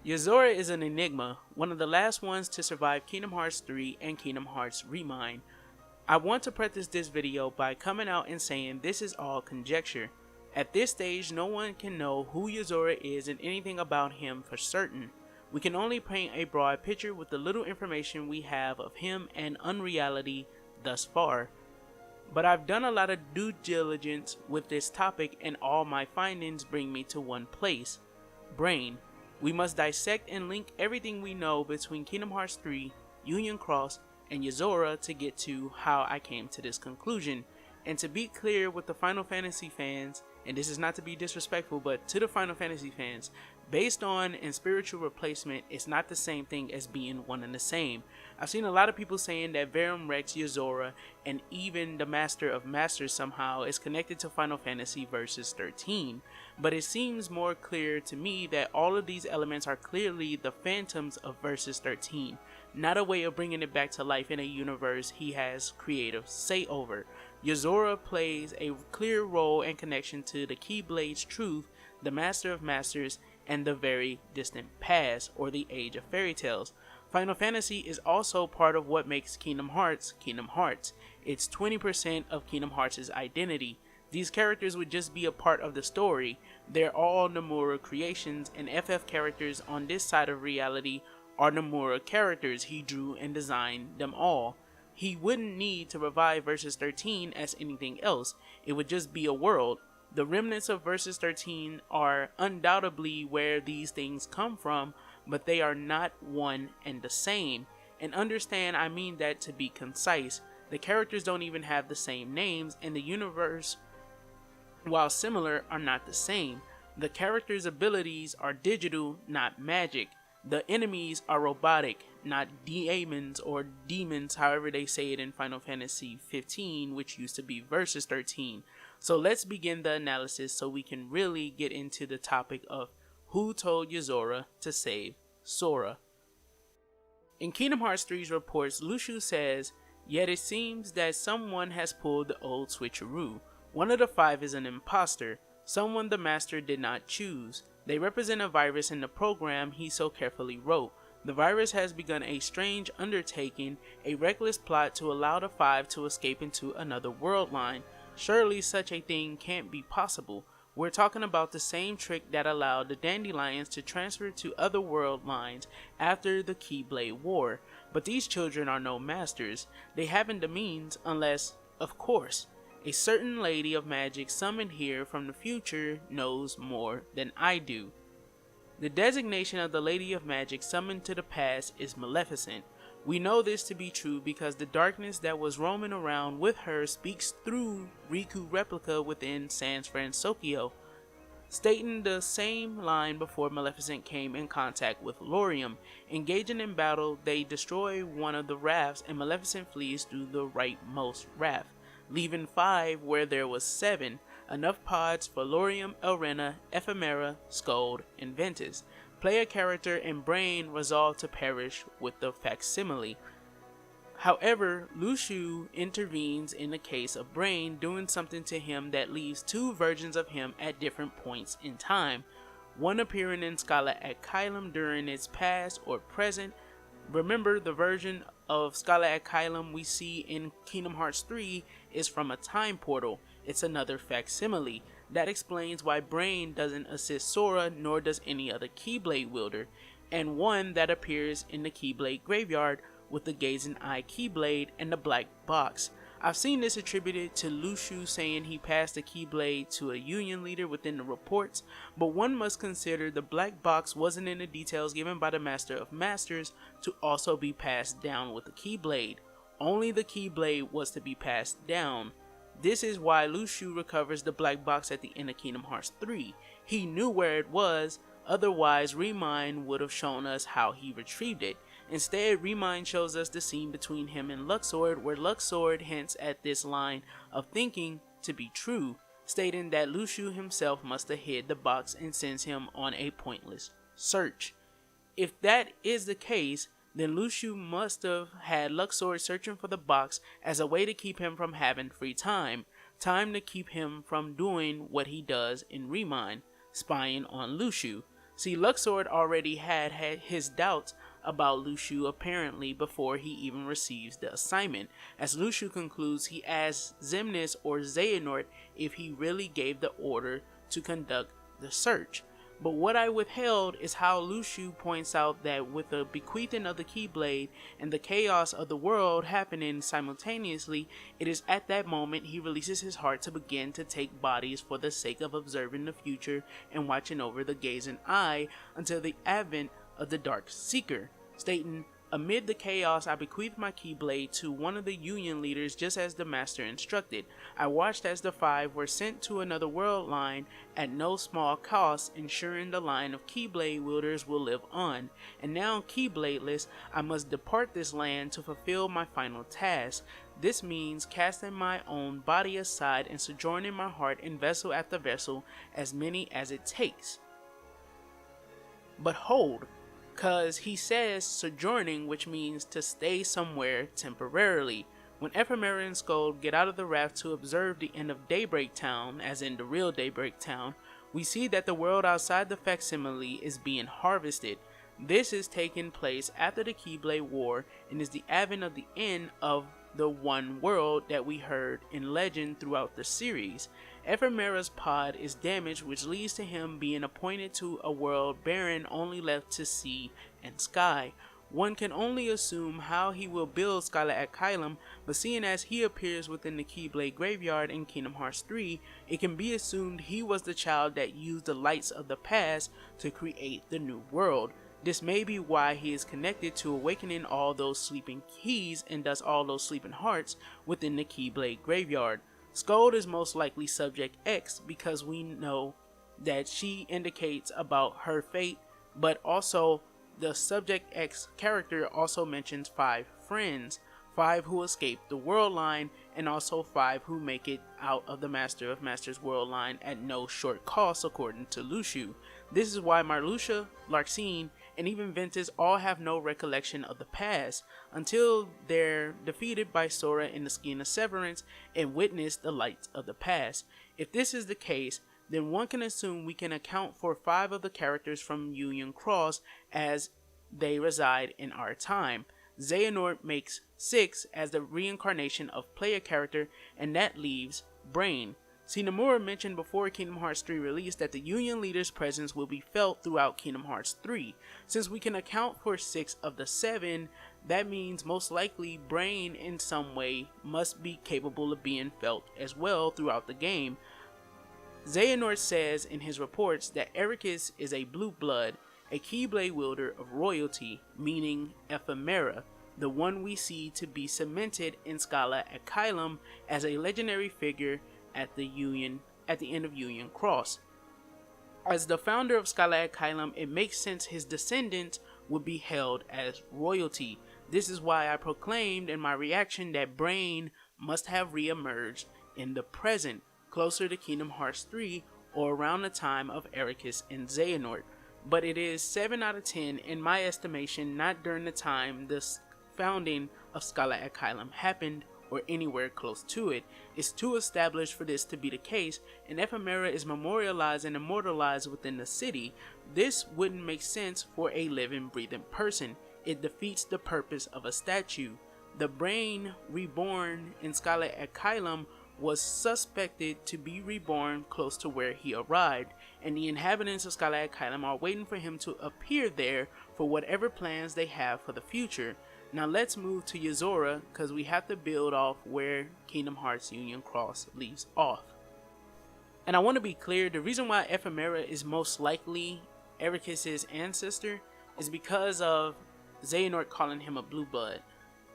Yozora is an enigma, one of the last ones to survive Kingdom Hearts 3 and Kingdom Hearts Remind. I want to preface this video by coming out and saying this is all conjecture. At this stage, no one can know who Yozora is and anything about him for certain. We can only paint a broad picture with the little information we have of him and Unreality thus far. But I've done a lot of due diligence with this topic and all my findings bring me to one place: Brain. We must dissect and link everything we know between Kingdom Hearts 3, Union Cross, and Yozora to get to how I came to this conclusion. And to be clear with the Final Fantasy fans, and this is not to be disrespectful, but to the Final Fantasy fans, based on and spiritual replacement is not the same thing as being one and the same. I've seen a lot of people saying that Verum Rex, Yozora, and even the Master of Masters somehow is connected to Final Fantasy Versus 13, but it seems more clear to me that all of these elements are clearly the phantoms of Versus 13, not a way of bringing it back to life in a universe he has creative say over. Yozora plays a clear role and connection to the Keyblade's truth, the Master of Masters, and the very distant past, or the Age of Fairy Tales. Final Fantasy is also part of what makes Kingdom Hearts, Kingdom Hearts. It's 20% of Kingdom Hearts' identity. These characters would just be a part of the story. They're all Nomura creations, and FF characters on this side of reality are Nomura characters. He drew and designed them all. He wouldn't need to revive Versus 13 as anything else. It would just be a world. The remnants of Versus 13 are undoubtedly where these things come from, but they are not one and the same. And understand, I mean that to be concise. The characters don't even have the same names, and the universe, while similar, are not the same. The characters' abilities are digital, not magic. The enemies are robotic, not demons or demons, however they say it in Final Fantasy 15, which used to be Versus 13. So let's begin the analysis so we can really get into the topic of who told Yozora to save Sora. In Kingdom Hearts 3's reports, Luxor says, "Yet it seems that someone has pulled the old switcheroo. One of the five is an imposter, someone the master did not choose. They represent a virus in the program he so carefully wrote. The virus has begun a strange undertaking, a reckless plot to allow the five to escape into another world line. Surely such a thing can't be possible. We're talking about the same trick that allowed the Dandelions to transfer to other world lines after the Keyblade War. But these children are no masters. They haven't the means unless, of course, a certain lady of magic summoned here from the future knows more than I do." The designation of the Lady of Magic summoned to the past is Maleficent. We know this to be true because the darkness that was roaming around with her speaks through Riku replica within San Francisco, stating the same line before Maleficent came in contact with Laurium. Engaging in battle, they destroy one of the rafts and Maleficent flees through the rightmost raft, leaving 5 where there was 7, enough pods for Laurium, Elrena, Ephemera, Scold, and Ventus. Player character and Brain resolve to perish with the facsimile. However, Luxor intervenes in the case of Brain, doing something to him that leaves 2 versions of him at different points in time, one appearing in Scarlet at Kylam during its past or present. Remember, the version of Scarlet at Kylam we see in Kingdom Hearts 3 is from a time portal. It's another facsimile. That explains why Brain doesn't assist Sora, nor does any other Keyblade wielder, and one that appears in the Keyblade graveyard with the Gazing Eye Keyblade and the black box. I've seen this attributed to Luxor saying he passed the Keyblade to a Union leader within the reports, but one must consider the black box wasn't in the details given by the Master of Masters to also be passed down with the Keyblade. Only the Keyblade was to be passed down. This is why Luxor recovers the black box at the end of Kingdom Hearts 3. He knew where it was, otherwise Remind would have shown us how he retrieved it. Instead, Remind shows us the scene between him and Luxor, where Luxor hints at this line of thinking to be true, stating that Luxor himself must have hid the box and sends him on a pointless search. If that is the case, then Luxor must have had Luxor searching for the box as a way to keep him from having free time to keep him from doing what he does in Remind, spying on Luxor. See, Luxor already had his doubts about Luxor apparently before he even receives the assignment. As Luxor concludes, he asks Xemnas or Xehanort if he really gave the order to conduct the search. But what I withheld is how Luxor points out that with the bequeathing of the Keyblade and the chaos of the world happening simultaneously, it is at that moment he releases his heart to begin to take bodies for the sake of observing the future and watching over the gazing eye until the advent of the Dark Seeker, stating, "Amid the chaos, I bequeathed my Keyblade to one of the Union leaders just as the Master instructed. I watched as the 5 were sent to another world line at no small cost, ensuring the line of Keyblade wielders will live on. And now, Keybladeless, I must depart this land to fulfill my final task. This means casting my own body aside and sojourning my heart in vessel after vessel, as many as it takes." But hold, because he says sojourning, which means to stay somewhere temporarily. When Ephemera and Skull get out of the raft to observe the end of Daybreak Town, as in the real Daybreak Town, we see that the world outside the facsimile is being harvested. This is taking place after the Keyblade War and is the advent of the end of the one world that we heard in legend throughout the series. Ephemera's pod is damaged, which leads to him being appointed to a world barren, only left to sea and sky. One can only assume how he will build Skyla at Kylum, but seeing as he appears within the Keyblade graveyard in Kingdom Hearts 3, it can be assumed he was the child that used the lights of the past to create the new world. This may be why he is connected to awakening all those sleeping keys and thus all those sleeping hearts within the Keyblade graveyard. Scold is most likely Subject X because we know that she indicates about her fate, but also the Subject X character also mentions 5 friends, 5 who escape the world line, and also 5 who make it out of the Master of Masters world line at no short cost according to Luxor. This is why Marluxia, Larxene, and even Ventus all have no recollection of the past until they're defeated by Sora in the Skin of Severance and witness the lights of the past. If this is the case, then one can assume we can account for 5 of the characters from Union Cross as they reside in our time. Xehanort makes 6 as the reincarnation of player character, and that leaves Brain. See, Nomura mentioned before Kingdom Hearts 3 release that the Union leader's presence will be felt throughout Kingdom Hearts 3. Since we can account for 6 of the 7, that means most likely Brain in some way must be capable of being felt as well throughout the game. Xehanort says in his reports that Ericus is a blue blood, a Keyblade wielder of royalty, meaning Ephemera, the one we see to be cemented in Skyla at Kylum as a legendary figure at the end of Union Cross. As the founder of Skyla at Kylum, it makes sense his descendants would be held as royalty. This is why I proclaimed in my reaction that Brain must have re-emerged in the present, closer to Kingdom Hearts 3 or around the time of Ericus and Xehanort. But it is 7 out of 10 in my estimation, not during the time the founding of Skyla at Kylum happened or anywhere close to it. It's too established for this to be the case, and Ephemera is memorialized and immortalized within the city. This wouldn't make sense for a living, breathing person. It defeats the purpose of a statue. The Brain reborn in Skyla at Kylum was suspected to be reborn close to where he arrived, and the inhabitants of Skyla at Kylum are waiting for him to appear there for whatever plans they have for the future. Now let's move to Yozora, because we have to build off where Kingdom Hearts Union Cross leaves off. And I want to be clear, the reason why Ephemera is most likely Ericus' ancestor is because of Xehanort calling him a blue blood.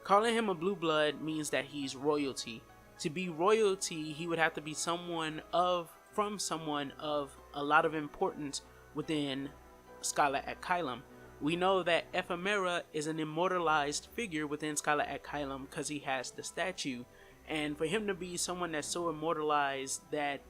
Calling him a blue blood means that he's royalty. To be royalty, he would have to be someone of a lot of importance within Skyla at Kylum. We know that Ephemera is an immortalized figure within Skyla at Kylum because he has the statue, and for him to be someone that's so immortalized that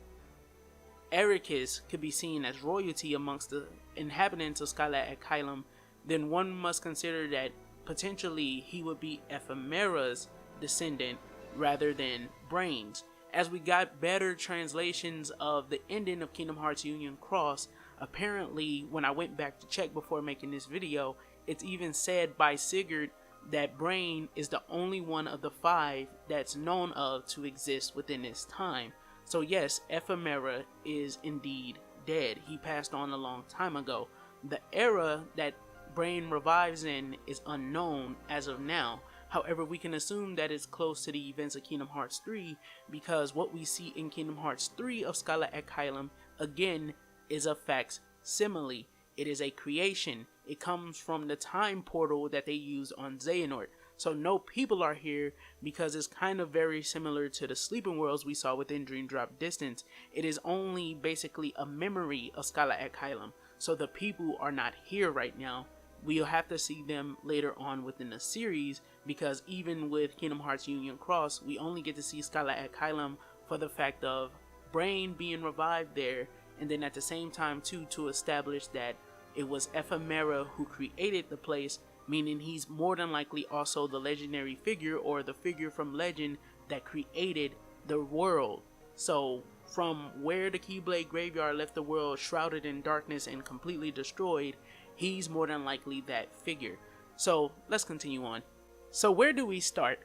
Ericus could be seen as royalty amongst the inhabitants of Skyla at Kylum, then one must consider that potentially he would be Ephemera's descendant rather than Brain's. As we got better translations of the ending of Kingdom Hearts Union Cross, Apparently, when I went back to check before making this video, it's even said by Sigurd that Brain is the only one of the 5 that's known of to exist within this time. So yes, Ephemera is indeed dead. He passed on a long time ago. The era that Brain revives in is unknown as of now. However, we can assume that it's close to the events of Kingdom Hearts 3 because what we see in Kingdom Hearts 3 of Skyla at Kylam again is a facsimile. It is a creation. It comes from the time portal that they use on Xehanort. So no people are here because it's kind of very similar to the sleeping worlds we saw within Dream Drop Distance. It is only basically a memory of Skyla at Kylam. So the people are not here right now. We'll have to see them later on within the series because even with Kingdom Hearts Union Cross, we only get to see Skyla at Kylam for the fact of Brain being revived there, and then at the same time too to establish that it was Ephemera who created the place, meaning he's more than likely also the legendary figure or the figure from legend that created the world. So from where the Keyblade Graveyard left the world shrouded in darkness and completely destroyed, he's more than likely that figure. So let's continue on. So where do we start?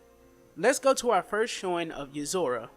Let's go to our first showing of Yozora.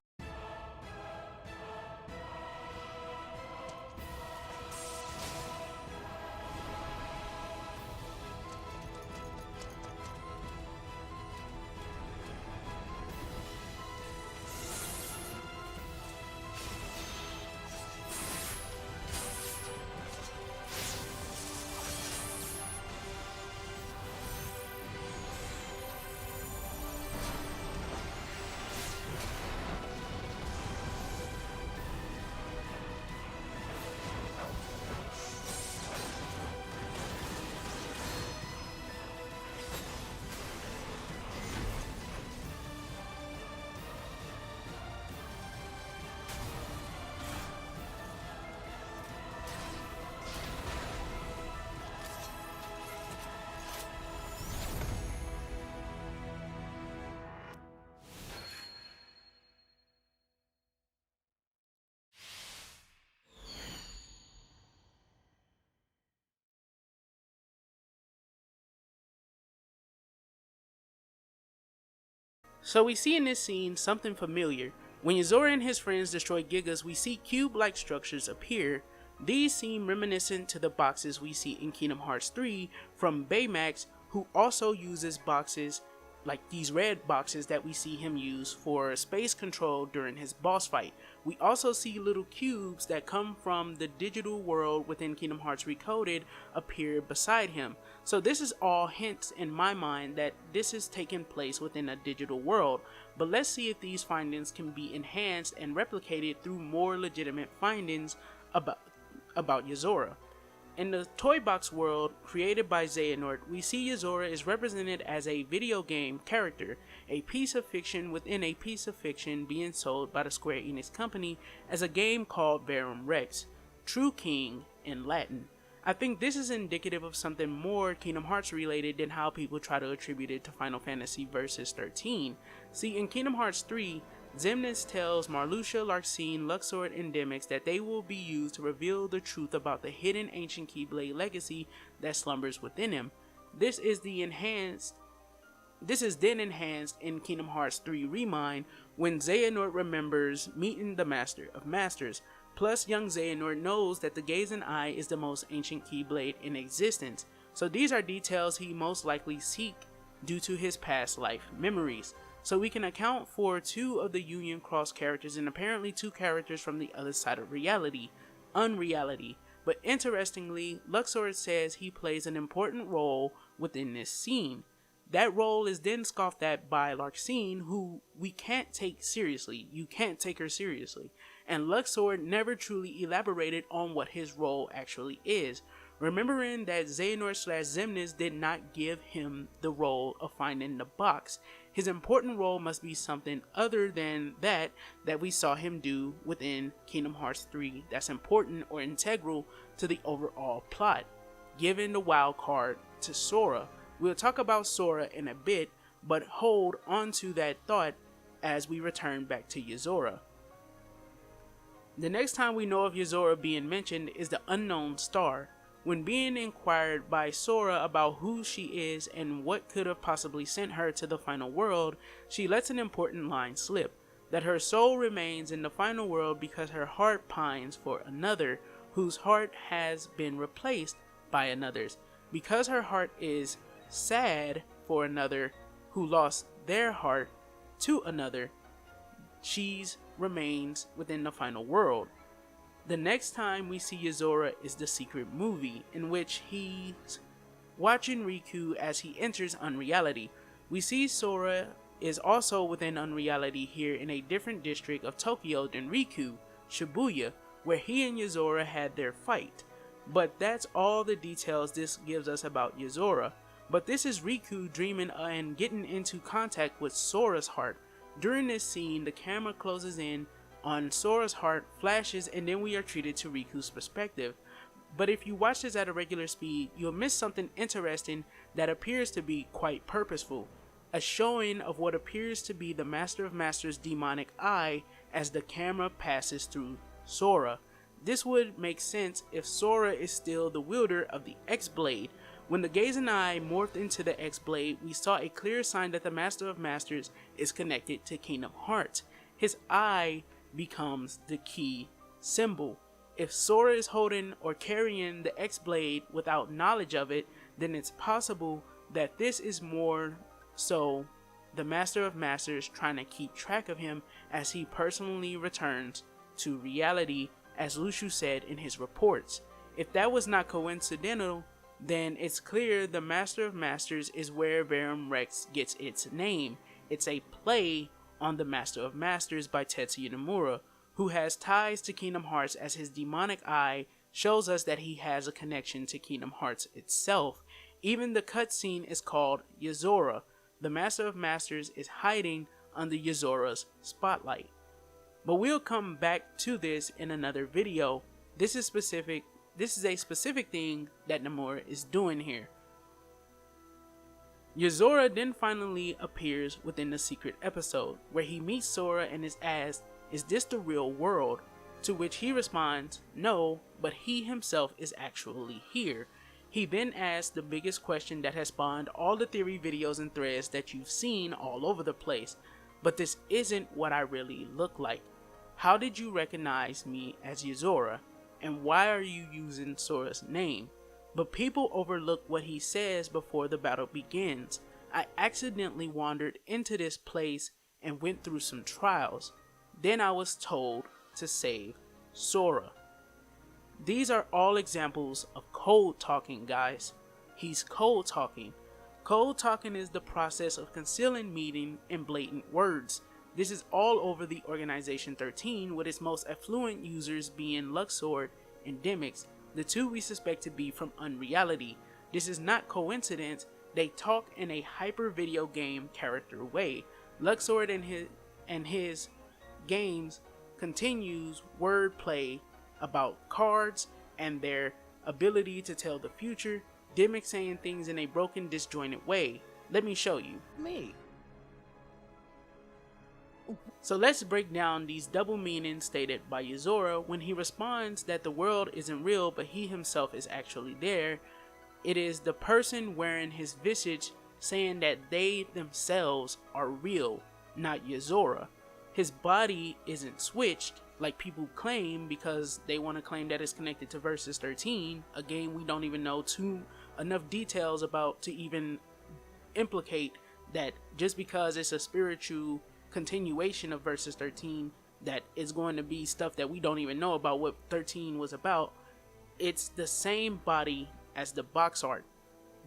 So we see in this scene something familiar. When Yozora and his friends destroy Gigas, we see cube-like structures appear. These seem reminiscent to the boxes we see in Kingdom Hearts 3 from Baymax, who also uses boxes like these red boxes that we see him use for space control during his boss fight. We also see little cubes that come from the digital world within Kingdom Hearts Recoded appear beside him. So this is all hints in my mind that this is taking place within a digital world. But let's see if these findings can be enhanced and replicated through more legitimate findings about Yozora. In the Toy Box world created by Xehanort, we see Yozora is represented as a video game character, a piece of fiction within a piece of fiction being sold by the Square Enix company as a game called Verum Rex, True King in Latin. I think this is indicative of something more Kingdom Hearts related than how people try to attribute it to Final Fantasy Versus 13. See, in Kingdom Hearts 3, Xemnas tells Marluxia, Larxene, Luxor, and Demyx that they will be used to reveal the truth about the hidden ancient Keyblade legacy that slumbers within him. This is then enhanced in Kingdom Hearts 3 Remind when Xehanort remembers meeting the Master of Masters. Plus, young Xehanort knows that the Gazing Eye is the most ancient Keyblade in existence. So these are details he most likely seek due to his past life memories. So we can account for 2 of the Union Cross characters and apparently 2 characters from the other side of reality, Unreality. But interestingly, Luxor says he plays an important role within this scene. That role is then scoffed at by Larxene, who we can't take seriously. You can't take her seriously. And Luxor never truly elaborated on what his role actually is, remembering that Xehanort/Xemnas did not give him the role of finding the box. His important role must be something other than that we saw him do within Kingdom Hearts 3 that's important or integral to the overall plot, giving the wild card to Sora. We'll talk about Sora in a bit, but hold on to that thought as we return back to Yozora. The next time we know of Yozora being mentioned is the unknown star. When being inquired by Sora about who she is and what could have possibly sent her to the final world, she lets an important line slip, that her soul remains in the final world because her heart pines for another, whose heart has been replaced by another's. Because her heart is sad for another who lost their heart to another, she remains within the final world. The next time we see Yozora is the secret movie, in which he's watching Riku as he enters Unreality. We see Sora is also within Unreality here in a different district of Tokyo than Riku, Shibuya, where he and Yozora had their fight. But that's all the details this gives us about Yozora. But this is Riku dreaming and getting into contact with Sora's heart. During this scene, the camera closes in on Sora's heart, flashes, and then we are treated to Riku's perspective. But if you watch this at a regular speed, you'll miss something interesting that appears to be quite purposeful. A showing of what appears to be the Master of Masters' demonic eye as the camera passes through Sora. This would make sense if Sora is still the wielder of the X-Blade. When the gazing eye morphed into the X-Blade, we saw a clear sign that the Master of Masters is connected to Kingdom Hearts. His eye becomes the key symbol. If Sora is holding or carrying the X-Blade without knowledge of it, then it's possible that this is more so the Master of Masters trying to keep track of him as he personally returns to reality, as Luxor said in his reports. If that was not coincidental, then it's clear the Master of Masters is where Verum Rex gets its name. It's a play on the Master of Masters by Tetsuya Nomura, who has ties to Kingdom Hearts, as his demonic eye shows us that he has a connection to Kingdom Hearts itself. Even the cutscene is called Yozora. The Master of Masters is hiding under Yozora's spotlight. But we'll come back to this in another video. This is a specific thing that Nomura is doing here. Yozora then finally appears within the secret episode, where he meets Sora and is asked, "Is this the real world?" To which he responds, "No, but he himself is actually here." He then asks the biggest question that has spawned all the theory videos and threads that you've seen all over the place. "But this isn't what I really look like. How did you recognize me as Yozora? And why are you using Sora's name?" But people overlook what he says before the battle begins. "I accidentally wandered into this place and went through some trials. Then I was told to save Sora." These are all examples of code talking, guys. He's code talking. Code talking is the process of concealing meaning in blatant words. This is all over the Organization 13, with its most affluent users being Luxor and Demix, the two we suspect to be from Unreality. This is not coincidence. They talk in a hyper video game character way. Luxor and his games continues wordplay about cards and their ability to tell the future. Demix saying things in a broken, disjointed way. Let me show you. So let's break down these double meanings stated by Yozora when he responds that the world isn't real but he himself is actually there. It is the person wearing his visage saying that they themselves are real, not Yozora. His body isn't switched like people claim because they want to claim that it's connected to Versus 13, a game we don't even know enough details about to even implicate that just because it's a spiritual continuation of Versus 13 that is going to be stuff that we don't even know about what 13 was about. It's the same body as the box art.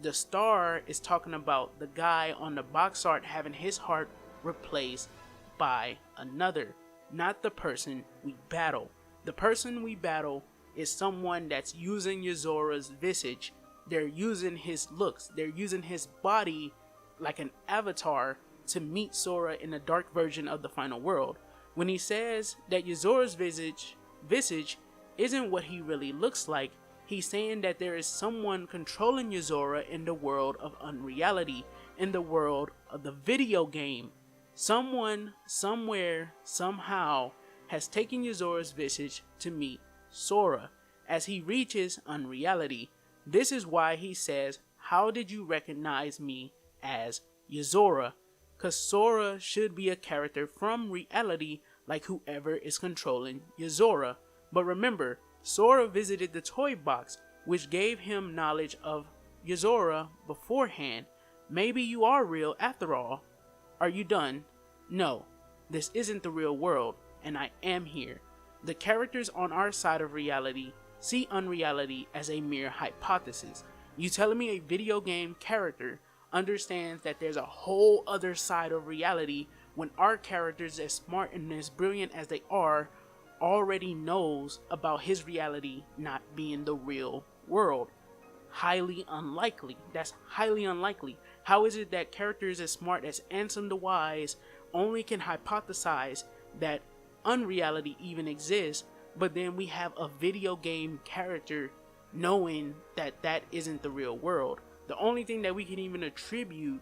The star is talking about the guy on the box art having his heart replaced by another, not the person we battle. The person we battle is someone that's using Yozora's visage. They're using his looks, they're using his body like an avatar to meet Sora in the dark version of the final world. When he says that Yozora's visage isn't what he really looks like, he's saying that there is someone controlling Yozora in the world of Unreality, in the world of the video game. Someone, somewhere, somehow has taken Yozora's visage to meet Sora as he reaches Unreality. This is why he says, "How did you recognize me as Yozora?" Cause Sora should be a character from reality like whoever is controlling Yozora. But remember, Sora visited the toy box, which gave him knowledge of Yozora beforehand. Maybe you are real after all. Are you done? No, this isn't the real world, and I am here. The characters on our side of reality see Unreality as a mere hypothesis. You telling me a video game character understands that there's a whole other side of reality when our characters, as smart and as brilliant as they are, already knows about his reality not being the real world? Highly unlikely. That's highly unlikely. How is it that characters as smart as Ansem the Wise only can hypothesize that Unreality even exists, but then we have a video game character knowing that that isn't the real world? The only thing that we can even attribute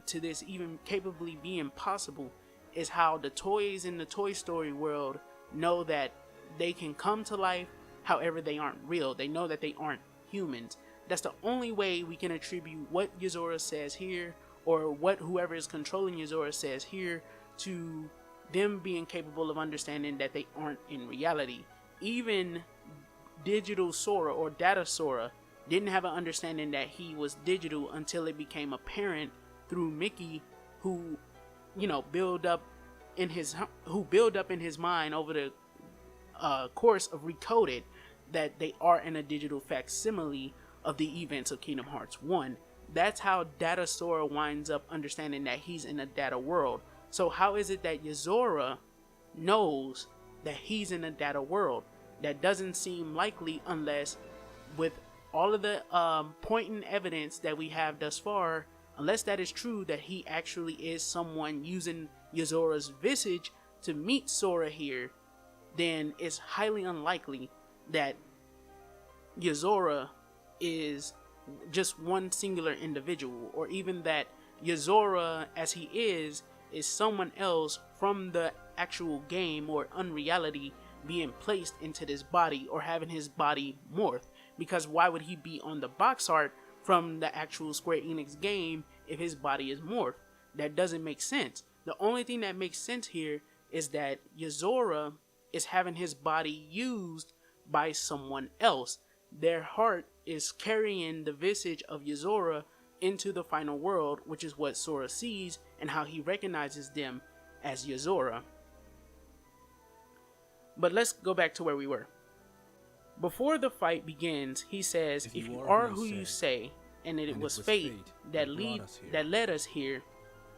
to this even capably being possible is how the toys in the Toy Story world know that they can come to life, however they aren't real. They know that they aren't humans. That's the only way we can attribute what Yozora says here, or what whoever is controlling Yozora says here, to them being capable of understanding that they aren't in reality. Even digital Sora or data Sora didn't have an understanding that he was digital until it became apparent through Mickey, who, you know, build up in his mind over the course of Recoded that they are in a digital facsimile of the events of Kingdom Hearts 1. That's how Data Sora winds up understanding that he's in a data world. So how is it that Yozora knows that he's in a data world? That doesn't seem likely unless, with all of the pointing evidence that we have thus far, unless that is true, that he actually is someone using Yozora's visage to meet Sora here, then it's highly unlikely that Yozora is just one singular individual, or even that Yozora, as he is someone else from the actual game or Unreality being placed into this body, or having his body morphed. Because why would he be on the box art from the actual Square Enix game if his body is morphed? That doesn't make sense. The only thing that makes sense here is that Yozora is having his body used by someone else. Their heart is carrying the visage of Yozora into the final world, which is what Sora sees and how he recognizes them as Yozora. But let's go back to where we were. Before the fight begins, he says, if you are who you say, and it was fate that led us here,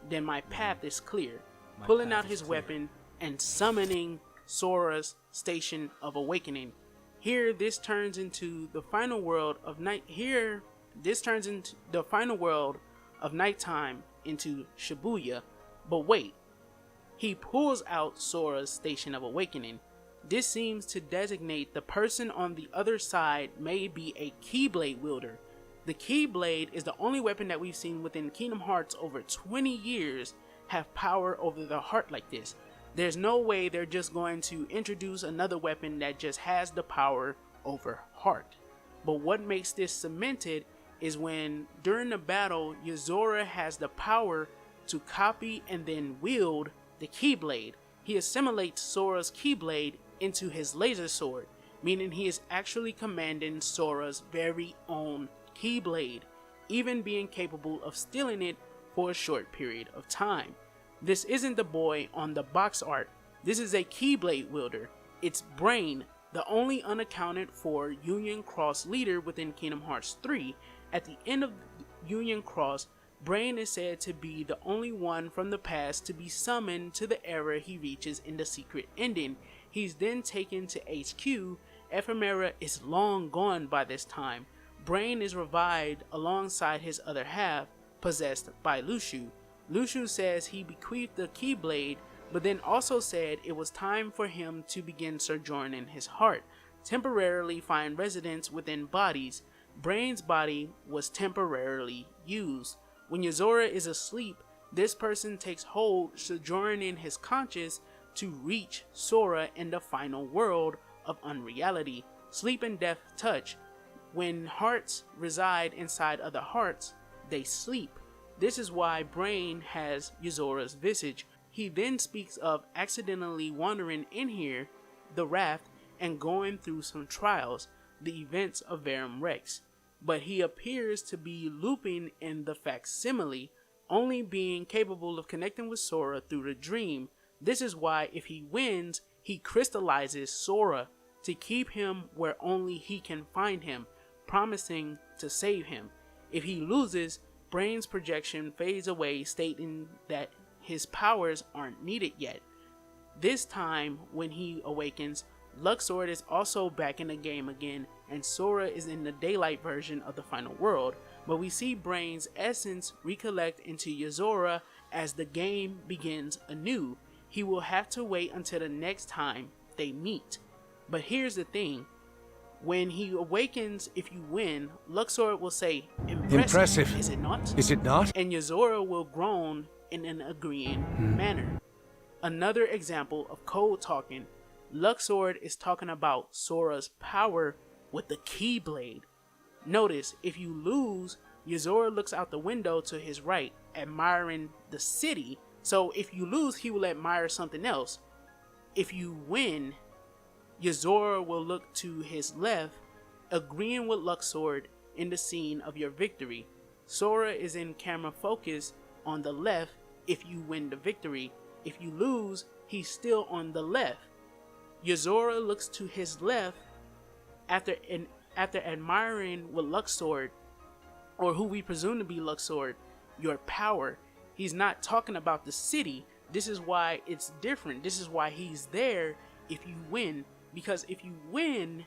then my path is clear. Pulling out his weapon and summoning Sora's Station of Awakening. Here, this turns into the final world of night. Here, this turns into the final world of nighttime into Shibuya. But wait, he pulls out Sora's Station of Awakening. This seems to designate the person on the other side may be a Keyblade wielder. The Keyblade is the only weapon that we've seen within Kingdom Hearts over 20 years have power over the heart like this. There's no way they're just going to introduce another weapon that just has the power over heart. But what makes this cemented is when, during the battle, Yozora has the power to copy and then wield the Keyblade. He assimilates Sora's Keyblade into his laser sword, meaning he is actually commanding Sora's very own Keyblade, even being capable of stealing it for a short period of time. This isn't the boy on the box art. This is a Keyblade wielder. It's Brain, the only unaccounted for Union Cross leader within Kingdom Hearts 3. At the end of Union Cross, Brain is said to be the only one from the past to be summoned to the era he reaches in the secret ending. He's then taken to HQ. Ephemera is long gone by this time. Brain is revived alongside his other half, possessed by Luxor. Luxor says he bequeathed the Keyblade, but then also said it was time for him to begin sojourning his heart, temporarily find residence within bodies. Brain's body was temporarily used. When Yozora is asleep, this person takes hold, sojourning his conscious to reach Sora in the final world of Unreality. Sleep and death touch. When hearts reside inside other hearts, they sleep. This is why Brain has Yozora's visage. He then speaks of accidentally wandering in here, the raft, and going through some trials, the events of Verum Rex. But he appears to be looping in the facsimile, only being capable of connecting with Sora through the dream. This is why if he wins, he crystallizes Sora to keep him where only he can find him, promising to save him. If he loses, Brain's projection fades away, stating that his powers aren't needed yet. This time, when he awakens, Luxor is also back in the game again, and Sora is in the daylight version of the final world, but we see Brain's essence recollect into Yozora as the game begins anew. He will have to wait until the next time they meet. But here's the thing. When he awakens, if you win, Luxor will say, "Impressive, is it not? Is it not?" And Yozora will groan in an agreeing manner. Another example of code talking. Luxor is talking about Sora's power with the Keyblade. Notice, if you lose, Yozora looks out the window to his right, admiring the city. So if you lose, he will admire something else. If you win, Yozora will look to his left, agreeing with Luxor in the scene of your victory. Sora is in camera focus on the left if you win the victory. If you lose, he's still on the left. Yozora looks to his left after admiring with Luxor, or who we presume to be Luxor, your power. He's not talking about the city. This is why it's different. This is why he's there if you win. Because if you win,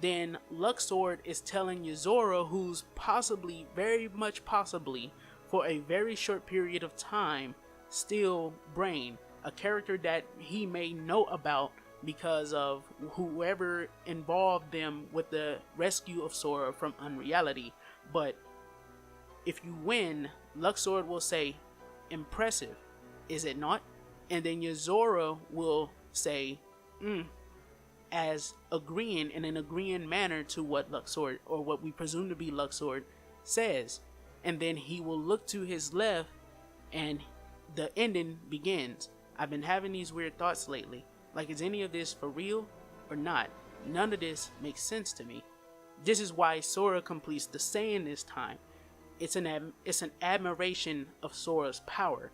then Luxor is telling Yozora, who's possibly, very much possibly, for a very short period of time, still Brain, a character that he may know about because of whoever involved them with the rescue of Sora from Unreality. But if you win, Luxor will say, "Impressive, is it not?" And then Yozora will say, as agreeing in an agreeing manner to what Luxor, or what we presume to be Luxor, says. And then he will look to his left and the ending begins. I've been having these weird thoughts lately. Like, is any of this for real or not? None of this makes sense to me. This is why Sora completes the saying this time. It's an admiration of Sora's power.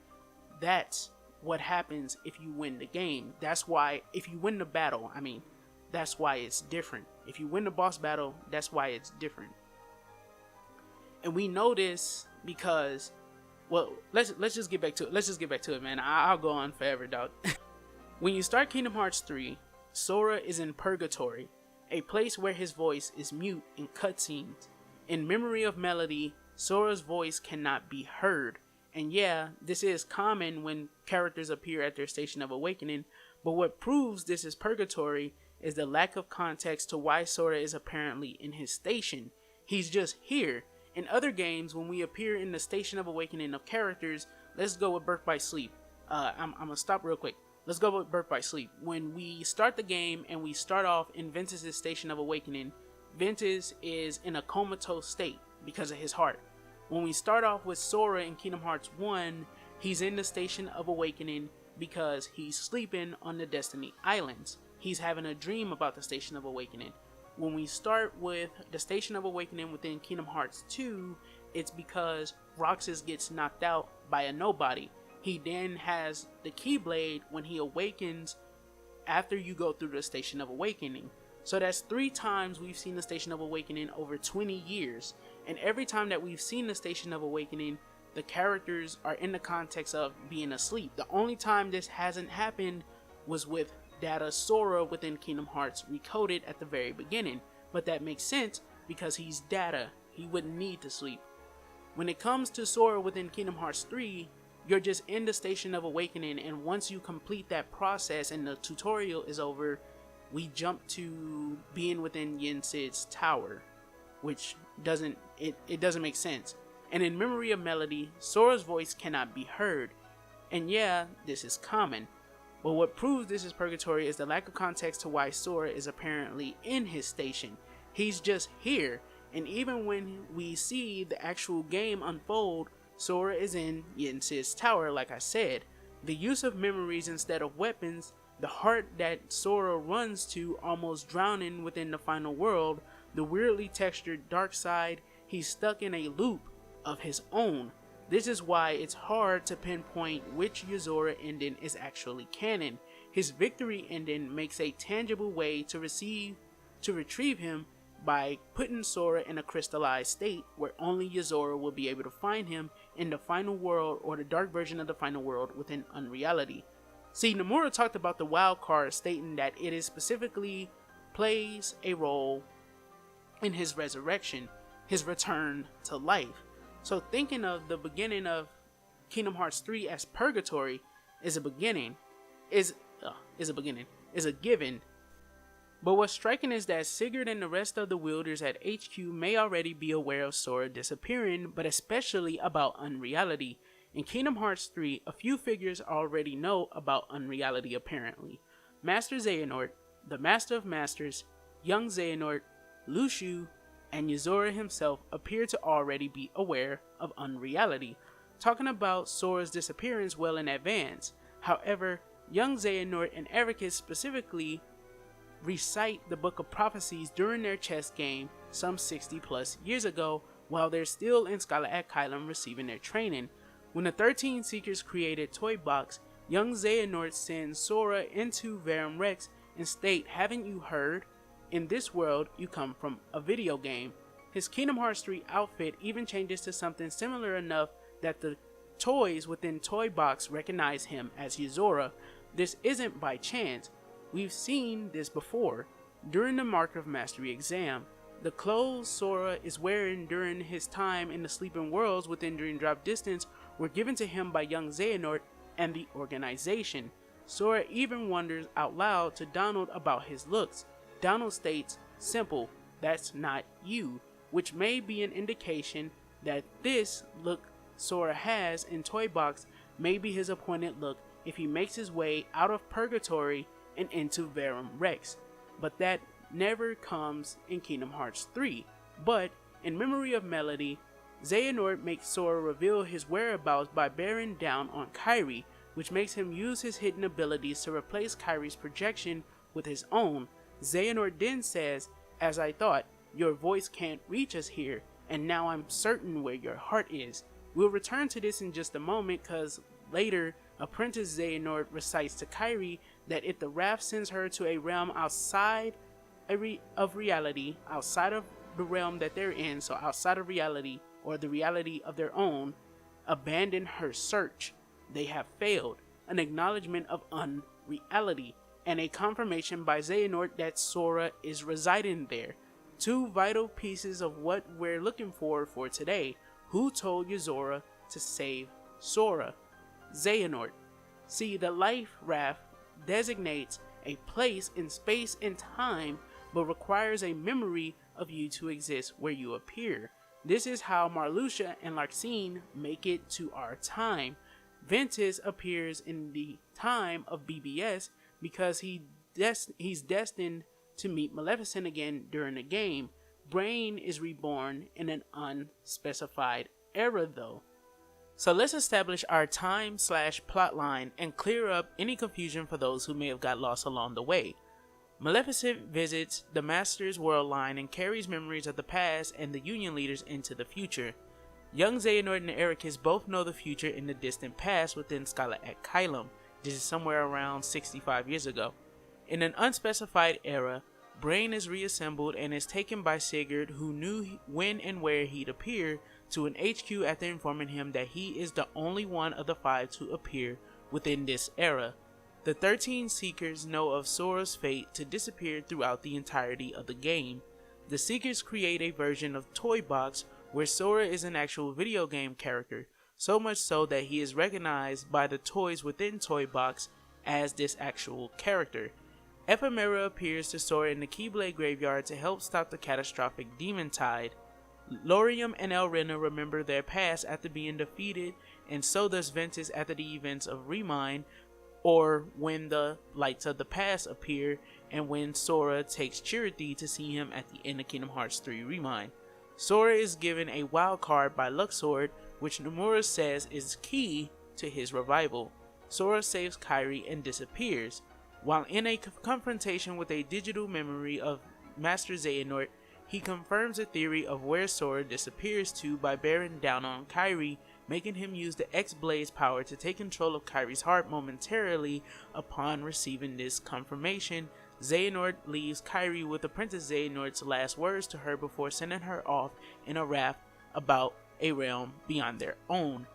That's what happens if you win the game. That's why if you win the battle, that's why it's different. If you win the boss battle, that's why it's different. And we know this because, well, let's just get back to it. Let's just get back to it, man. I'll go on forever, dog. When you start Kingdom Hearts 3, Sora is in Purgatory, a place where his voice is mute in cutscenes. In Memory of Melody, Sora's voice cannot be heard. And yeah, this is common when characters appear at their station of awakening, but what proves this is Purgatory is the lack of context to why Sora is apparently in his station. He's just here. In other games, when we appear in the station of awakening of characters, let's go with Birth by Sleep. I'm gonna stop real quick. Let's go with Birth by Sleep. When we start the game and we start off in Ventus's station of awakening, Ventus is in a comatose state because of his heart. When we start off with Sora in Kingdom Hearts 1, he's in the station of awakening because he's sleeping on the Destiny Islands. He's having a dream about the station of awakening. When we start with the station of awakening within Kingdom Hearts 2, it's because Roxas gets knocked out by a nobody. He then has the Keyblade when he awakens after you go through the station of awakening. So that's 3 times we've seen the station of awakening over 20 years. And every time that we've seen the station of awakening, the characters are in the context of being asleep. The only time this hasn't happened was with Data Sora within Kingdom Hearts Recoded at the very beginning. But that makes sense because he's Data. He wouldn't need to sleep. When it comes to Sora within Kingdom Hearts 3, you're just in the station of awakening, and once you complete that process and the tutorial is over, we jump to being within Yen Sid's tower, which doesn't make sense. And in Memory of Melody, Sora's voice cannot be heard. And yeah, this is common. But what proves this is Purgatory is the lack of context to why Sora is apparently in his station. He's just here, and even when we see the actual game unfold, Sora is in Yin's tower, like I said. The use of memories instead of weapons, the heart that Sora runs to almost drowning within the final world, the weirdly textured dark side, he's stuck in a loop of his own. This is why it's hard to pinpoint which Yozora ending is actually canon. His victory ending makes a tangible way to retrieve him by putting Sora in a crystallized state where only Yozora will be able to find him in the final world or the dark version of the final world within Unreality. See, Nomura talked about the wild card, stating that it is specifically plays a role in his resurrection, his return to life. So thinking of the beginning of Kingdom Hearts 3 as Purgatory is a given. But what's striking is that Sigurd and the rest of the wielders at HQ may already be aware of Sora disappearing, but especially about Unreality. In Kingdom Hearts 3, a few figures already know about Unreality apparently. Master Xehanort, the Master of Masters, young Xehanort, Luxor, and Yozora himself appear to already be aware of Unreality, talking about Sora's disappearance well in advance. However, young Xehanort and Ericus specifically recite the Book of Prophecies during their chess game some 60 plus years ago while they're still in Skyla at Kylum receiving their training. When the 13 Seekers created Toy Box, young Xehanort sends Sora into Verum Rex and state, "Haven't you heard? In this world, you come from a video game." His Kingdom Hearts 3 outfit even changes to something similar enough that the toys within Toy Box recognize him as Yozora. This isn't by chance. We've seen this before. During the Mark of Mastery exam, the clothes Sora is wearing during his time in the Sleeping Worlds within Dream Drop Distance were given to him by young Xehanort and the organization. Sora even wonders out loud to Donald about his looks. Donald states, "Simple, that's not you," which may be an indication that this look Sora has in Toy Box may be his appointed look if he makes his way out of Purgatory and into Verum Rex. But that never comes in Kingdom Hearts 3. But in Memory of Melody, Xehanort makes Sora reveal his whereabouts by bearing down on Kairi, which makes him use his hidden abilities to replace Kairi's projection with his own. Xehanort then says, "As I thought, your voice can't reach us here, and now I'm certain where your heart is." We'll return to this in just a moment, because later, Apprentice Xehanort recites to Kairi that if the raft sends her to a realm outside of reality, outside of the realm that they're in, so outside of reality, or the reality of their own, abandon her search. They have failed. An acknowledgement of unreality, and a confirmation by Xehanort that Sora is residing there. Two vital pieces of what we're looking for today. Who told Yozora to save Sora? Xehanort. See, the life raft designates a place in space and time, but requires a memory of you to exist where you appear. This is how Marluxia and Larxene make it to our time. Ventus appears in the time of BBS because he's destined to meet Maleficent again during the game. Brain is reborn in an unspecified era though. So let's establish our time/plotline and clear up any confusion for those who may have got lost along the way. Maleficent visits the Master's world line and carries memories of the past and the Union leaders into the future. Young Xehanort and Ericus both know the future in the distant past within Skyla at Kylum. This is somewhere around 65 years ago. In an unspecified era, Brain is reassembled and is taken by Sigurd, who knew when and where he'd appear, to an HQ after informing him that he is the only one of the 5 to appear within this era. The 13 Seekers know of Sora's fate to disappear throughout the entirety of the game. The Seekers create a version of Toy Box where Sora is an actual video game character, so much so that he is recognized by the toys within Toy Box as this actual character. Ephemera appears to Sora in the Keyblade graveyard to help stop the catastrophic demon tide. Laurium and Elrena remember their past after being defeated, and so does Ventus after the events of Remind, or when the lights of the past appear, and when Sora takes Charity to see him at the end of Kingdom Hearts 3 Remind. Sora is given a wild card by Luxor, which Nomura says is key to his revival. Sora saves Kairi and disappears. While in a confrontation with a digital memory of Master Xehanort, he confirms a theory of where Sora disappears to by bearing down on Kairi, making him use the X-Blade's power to take control of Kairi's heart momentarily. Upon receiving this confirmation, Xehanort leaves Kairi with Apprentice Xehanort's last words to her before sending her off in a raft about a realm beyond their own.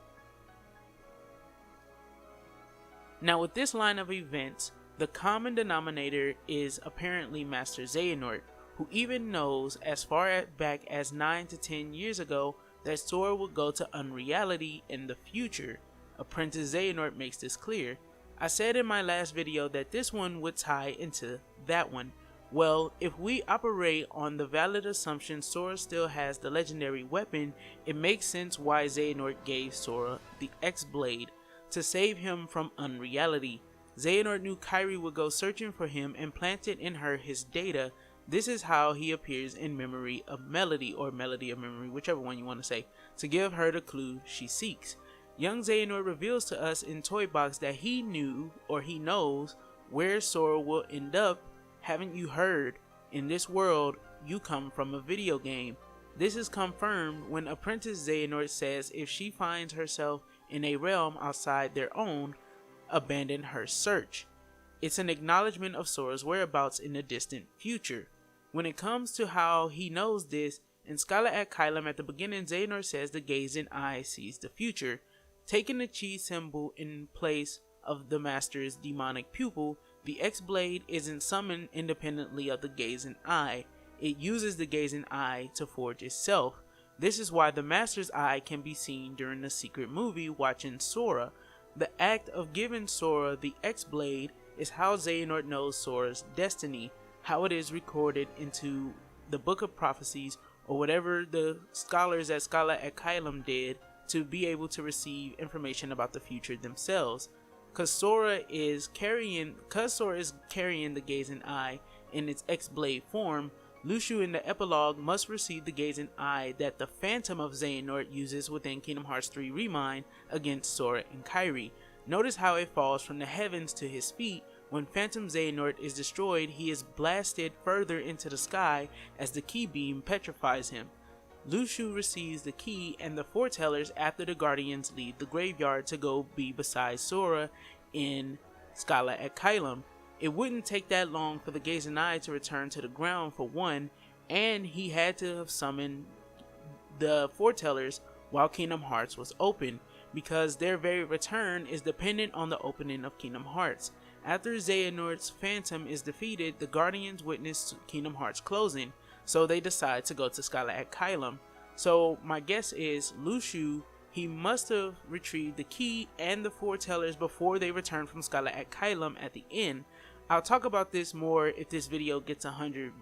Now with this line of events, the common denominator is apparently Master Xehanort, who even knows as far back as 9 to 10 years ago that Sora would go to Unreality in the future. Apprentice Xehanort makes this clear. I said in my last video that this one would tie into that one. Well, if we operate on the valid assumption Sora still has the legendary weapon, it makes sense why Xehanort gave Sora the X-Blade to save him from Unreality. Xehanort knew Kairi would go searching for him and planted in her his data. This is how he appears in Memory of Melody, or Melody of Memory, whichever one you want to say, to give her the clue she seeks. Young Xehanort reveals to us in Toy Box that he knew, or he knows, where Sora will end up. Haven't you heard? In this world, you come from a video game. This is confirmed when Apprentice Xehanort says if she finds herself in a realm outside their own, abandon her search. It's an acknowledgement of Sora's whereabouts in the distant future. When it comes to how he knows this, in Scholar at Kylam at the beginning, Xehanort says the gazing eye sees the future. Taking the chi symbol in place of the Master's demonic pupil, the X-Blade isn't summoned independently of the gazing eye. It uses the gazing eye to forge itself. This is why the Master's eye can be seen during the secret movie watching Sora. The act of giving Sora the X-Blade is how Xehanort knows Sora's destiny, how it is recorded into the Book of Prophecies, or whatever the scholars at Scholar at Kylam did to be able to receive information about the future themselves. Cause Sora is carrying the gazing eye in its X-Blade form, Luxor in the epilogue must receive the gazing eye that the Phantom of Xehanort uses within Kingdom Hearts 3 Remind against Sora and Kairi. Notice how it falls from the heavens to his feet. When Phantom Xehanort is destroyed, he is blasted further into the sky as the key beam petrifies him. Luxor receives the key and the foretellers after the Guardians leave the graveyard to go be beside Sora in Scholar at Kylam. It wouldn't take that long for the gazing eye to return to the ground for one, and he had to have summoned the foretellers while Kingdom Hearts was open, because their very return is dependent on the opening of Kingdom Hearts. After Xehanort's Phantom is defeated, the Guardians witness Kingdom Hearts closing, so they decide to go to Scholar at Kylam. So my guess is Luxor, he must have retrieved the key and the foretellers before they returned from Scholar at Kylam at the end. I'll talk about this more if this video gets 100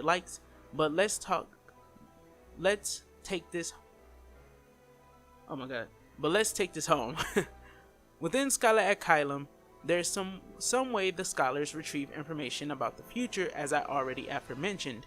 likes, but let's take this home. Within Scholar at Kylam, there's some way the scholars retrieve information about the future, as I already aforementioned,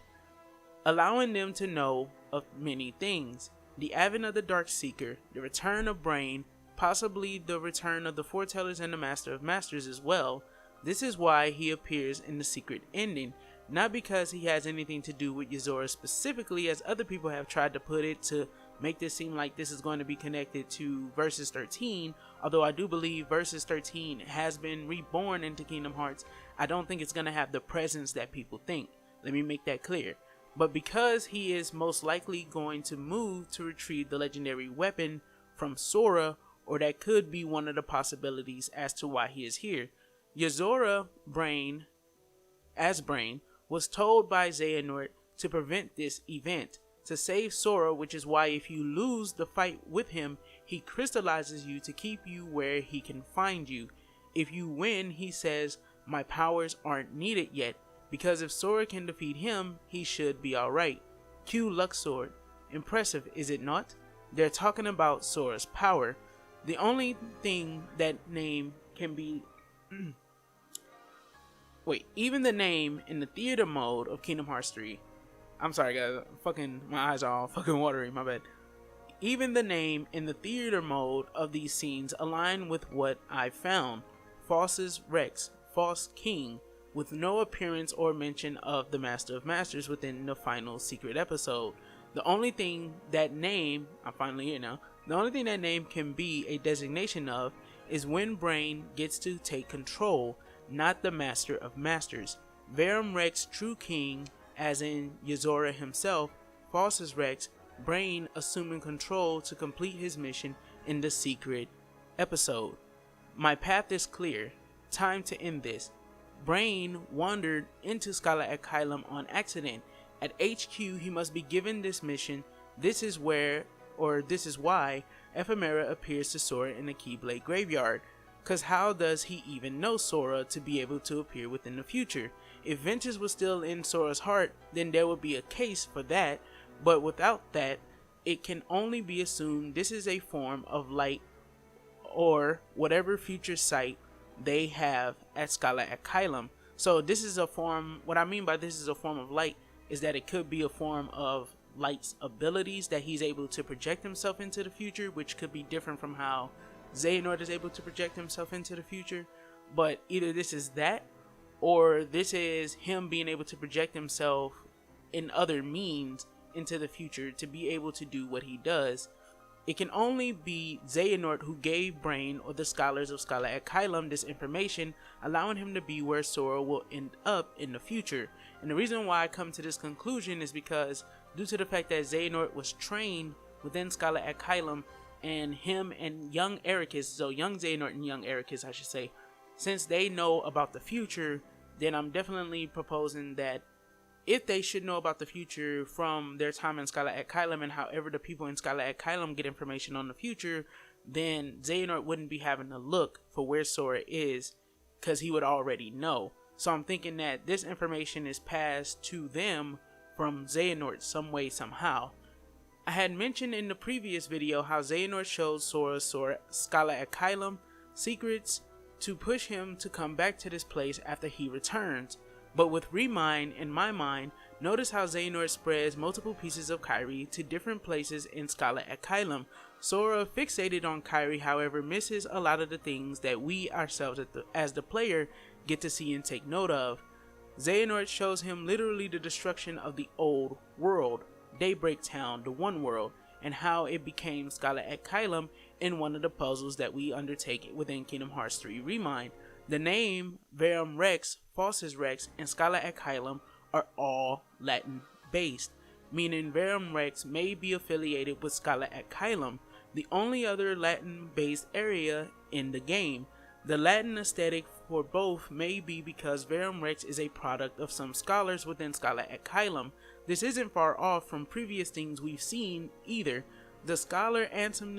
allowing them to know of many things. The advent of the Dark Seeker, the return of Brain, possibly the return of the foretellers and the Master of Masters as well. This is why he appears in the secret ending, not because he has anything to do with Yozora specifically, as other people have tried to put it to make this seem like this is going to be connected to Versus 13, although I do believe Versus 13 has been reborn into Kingdom Hearts. I don't think it's going to have the presence that people think. Let me make that clear. But because he is most likely going to move to retrieve the legendary weapon from Sora, or that could be one of the possibilities as to why he is here. Yozora, Brain, was told by Xehanort to prevent this event, to save Sora, which is why if you lose the fight with him, he crystallizes you to keep you where he can find you. If you win, he says, my powers aren't needed yet, because if Sora can defeat him, he should be alright. Cue Luxor. Impressive, is it not? They're talking about Sora's power. The only thing that name can be even the name in the theater mode of Kingdom Hearts 3. I'm sorry guys, my eyes are all fucking watery, my bad. Even the name in the theater mode of these scenes align with what I found. False's Rex, False King, with no appearance or mention of the Master of Masters within the final secret episode. The only thing that name, I'm finally here now, the only thing that name can be a designation of is when Brain gets to take control, not the Master of Masters. Verum Rex, True King, as in Yozora himself, False's Rex, Brain assuming control to complete his mission in the secret episode. My path is clear. Time to end this. Brain wandered into Scarlet Asylum on accident. At HQ, he must be given this mission. This is why Ephemera appears to Sora in the Keyblade graveyard. Cause how does he even know Sora to be able to appear within the future? If Ventus was still in Sora's heart, then there would be a case for that, but without that, it can only be assumed this is a form of light or whatever future sight they have at Scarlet Asylum. So this is a form, what I mean by this is a form of light is that it could be a form of light's abilities that he's able to project himself into the future, which could be different from how Xehanort is able to project himself into the future. But either this is that, or this is him being able to project himself in other means into the future to be able to do what he does. It can only be Xehanort who gave Brain or the scholars of Scarlet Asylum this information, allowing him to be where Sora will end up in the future. And the reason why I come to this conclusion is because due to the fact that Xehanort was trained within Scarlet Asylum, and him and young Ericus, so young Xehanort and young Ericus I should say, since they know about the future, then I'm definitely proposing that if they should know about the future from their time in Scarlet Asylum and however the people in Scarlet Asylum get information on the future, then Xehanort wouldn't be having to look for where Sora is because he would already know. So I'm thinking that this information is passed to them from Xehanort some way, somehow. I had mentioned in the previous video how Xehanort shows Sora Scarlet Asylum secrets to push him to come back to this place after he returns. But with Remind in my mind, notice how Xehanort spreads multiple pieces of Kairi to different places in Scarlet Asylum. Sora, fixated on Kairi, however, misses a lot of the things that we ourselves as the player get to see and take note of. Xehanort shows him literally the destruction of the old world, Daybreak Town, the One World, and how it became Scarlet Asylum in one of the puzzles that we undertake within Kingdom Hearts 3 Remind. The name Verum Rex, False's Rex, and Scarlet Asylum are all Latin based, meaning Verum Rex may be affiliated with Scarlet Asylum, the only other Latin based area in the game. The Latin aesthetic for both may be because Verum Rex is a product of some scholars within Scarlet Asylum. This isn't far off from previous things we've seen either. The scholar Ansem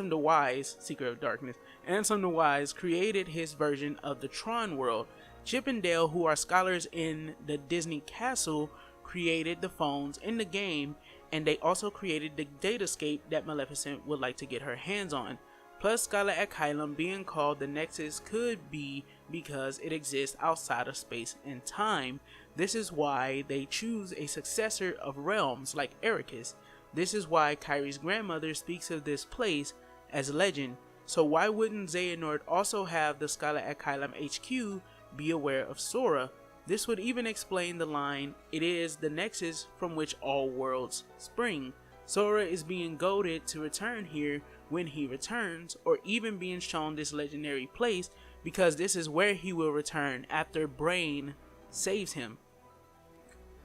the Wise, Secret of Darkness, Ansem the Wise created his version of the Tron world. Chip and Dale, who are scholars in the Disney Castle, created the phones in the game, and they also created the datascape that Maleficent would like to get her hands on. Plus, Scarlet Asylum being called the Nexus could be because it exists outside of space and time. This is why they choose a successor of realms like Ericus. This is why Kairi's grandmother speaks of this place as legend. So why wouldn't Xehanort also have the Scarlet Asylum HQ be aware of Sora? This would even explain the line, "It is the Nexus from which all worlds spring." Sora is being goaded to return here when he returns, or even being shown this legendary place because this is where he will return after Brain saves him.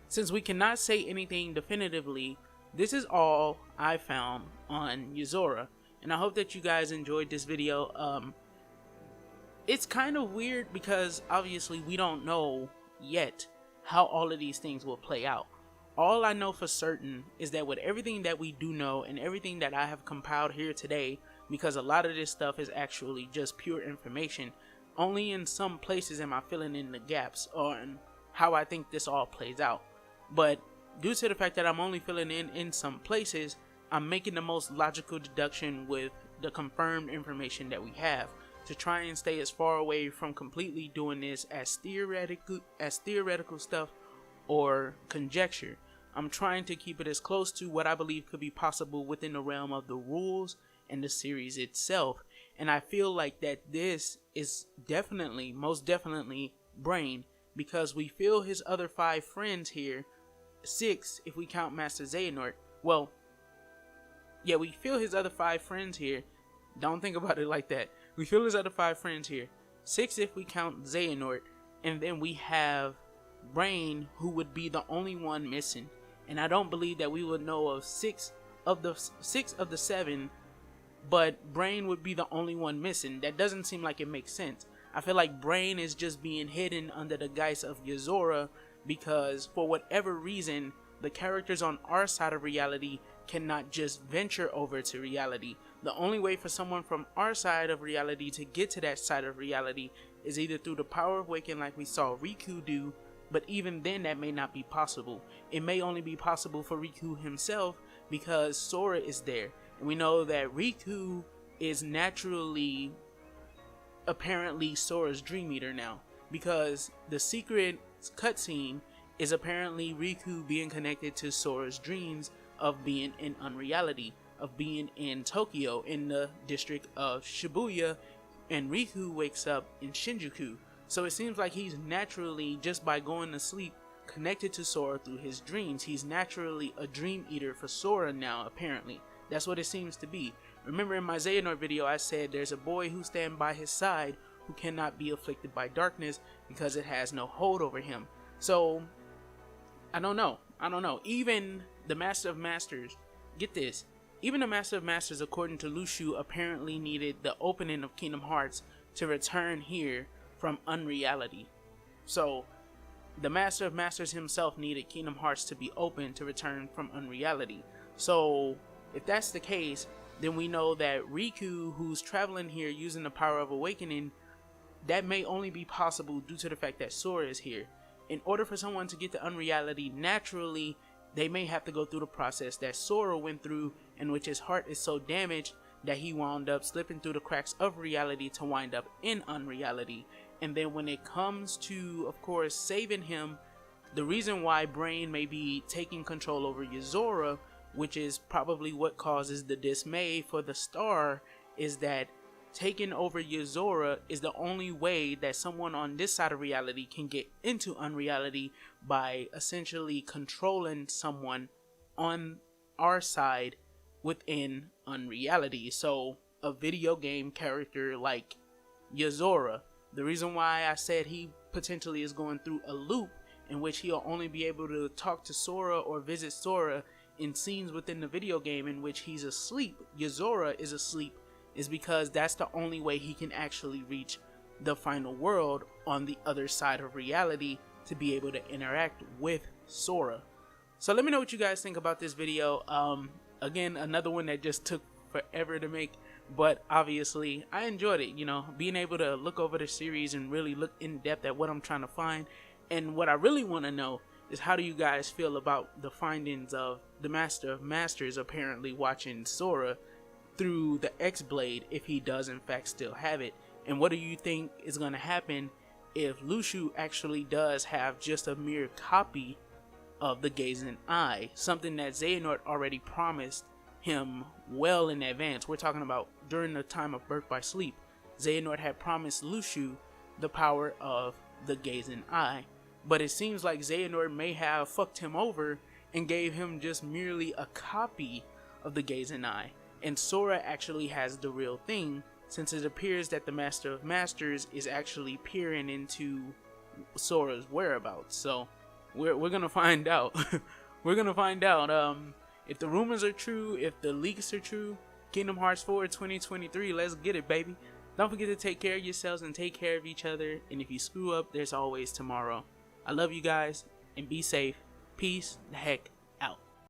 Since we cannot say anything definitively, this is all I found on Yozora, and I hope that you guys enjoyed this video. It's kind of weird because obviously we don't know yet how all of these things will play out. All I know for certain is that with everything that we do know and everything that I have compiled here today, because a lot of this stuff is actually just pure information, only in some places am I filling in the gaps on how I think this all plays out. But due to the fact that I'm only filling in some places, I'm making the most logical deduction with the confirmed information that we have. to try and stay as far away from completely doing this as theoretical stuff or conjecture. I'm trying to keep it as close to what I believe could be possible within the realm of the rules and the series itself. And I feel like that this is definitely, most definitely, Brain, because we feel his other 5 friends here, 6 if we count Master Xehanort. Well, yeah, we feel his other 5 friends here. Don't think about it like that. We feel his other 5 friends here, 6 if we count Xehanort, and then we have Brain, who would be the only one missing. And I don't believe that we would know of 6 of the 7, but Brain would be the only one missing. That doesn't seem like it makes sense. I feel like Brain is just being hidden under the guise of Yozora because for whatever reason, the characters on our side of reality cannot just venture over to reality. The only way for someone from our side of reality to get to that side of reality is either through the power of Waking, like we saw Riku do, but even then that may not be possible. It may only be possible for Riku himself because Sora is there. And we know that Riku is naturally, apparently, Sora's Dream Eater now, because the secret cutscene is apparently Riku being connected to Sora's dreams of being in Unreality, of being in Tokyo in the district of Shibuya, and Riku wakes up in Shinjuku. So it seems like he's naturally, just by going to sleep, connected to Sora through his dreams. He's naturally a Dream Eater for Sora now, apparently. That's what it seems to be. Remember in my Xehanort video I said there's a boy who stands by his side who cannot be afflicted by darkness because it has no hold over him. So, I don't know. Even the Master of Masters, get this, even the Master of Masters, according to Luxor, apparently needed the opening of Kingdom Hearts to return here from Unreality. So, the Master of Masters himself needed Kingdom Hearts to be open to return from Unreality. So, if that's the case, then we know that Riku, who's traveling here using the power of awakening, that may only be possible due to the fact that Sora is here. In order for someone to get to Unreality naturally, they may have to go through the process that Sora went through, in which his heart is so damaged that he wound up slipping through the cracks of reality to wind up in Unreality. And then when it comes to, of course, saving him, the reason why Brain may be taking control over Yozora, which is probably what causes the dismay for the star, is that taking over Yozora is the only way that someone on this side of reality can get into Unreality, by essentially controlling someone on our side within Unreality. So a video game character like Yozora, the reason why I said he potentially is going through a loop in which he'll only be able to talk to Sora or visit Sora in scenes within the video game in which he's asleep, Yozora is asleep, is because that's the only way he can actually reach the final world on the other side of reality to be able to interact with Sora. So let me know what you guys think about this video. Again, another one that just took forever to make, but obviously I enjoyed it, you know, being able to look over the series and really look in depth at what I'm trying to find. And what I really want to know is, how do you guys feel about the findings of the Master of Masters apparently watching Sora through the X-Blade, if he does in fact still have it? And what do you think is going to happen if Luxor actually does have just a mere copy of the Gazing Eye, something that Xehanort already promised him well in advance? We're talking about during the time of Birth by Sleep. Xehanort had promised Luxor the power of the Gazing Eye. But it seems like Xehanort may have fucked him over and gave him just merely a copy of the Gazing Eye. And Sora actually has the real thing, since it appears that the Master of Masters is actually peering into Sora's whereabouts. So we're gonna find out. We're gonna find out if the rumors are true, if the leaks are true. Kingdom Hearts 4 2023, let's get it, baby. Don't forget to take care of yourselves and take care of each other. And if you screw up, there's always tomorrow. I love you guys, and be safe. Peace the heck